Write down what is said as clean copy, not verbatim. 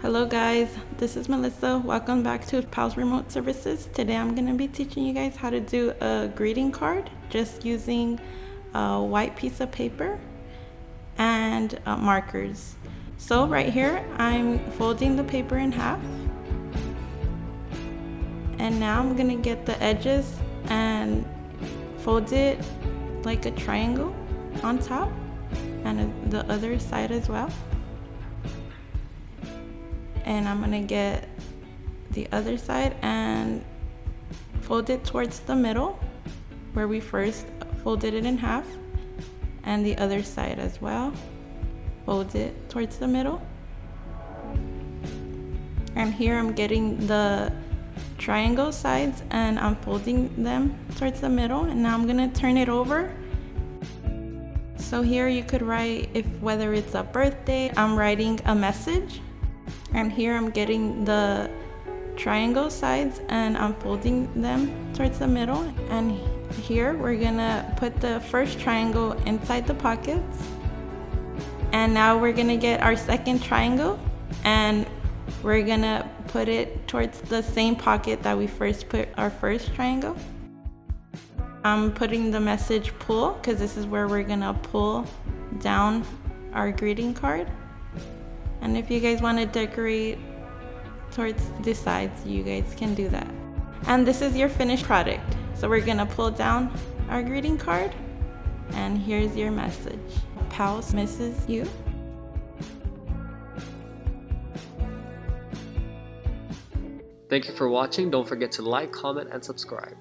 Hello guys, this is Melissa. Welcome back to PALS Remote Services. Today I'm going to be teaching you guys how to do a greeting card just using a white piece of paper and markers. So right here I'm folding the paper in half, and now I'm going to get the edges and fold it like a triangle on top and the other side as well. And I'm gonna get the other side and fold it towards the middle where we first folded it in half, and the other side as well, fold it towards the middle. And here I'm getting the triangle sides and I'm folding them towards the middle, and now I'm gonna turn it over. So here you could write, whether it's a birthday, I'm writing a message. And here I'm getting the triangle sides and I'm folding them towards the middle. And here we're gonna put the first triangle inside the pockets. And now we're gonna get our second triangle and we're gonna put it towards the same pocket that we first put our first triangle. I'm putting the message pull because this is where we're gonna pull down our greeting card. And if you guys want to decorate towards the sides, you guys can do that. And this is your finished product. So we're gonna pull down our greeting card, and here's your message. PALS misses you. Thank you for watching. Don't forget to like, comment, and subscribe.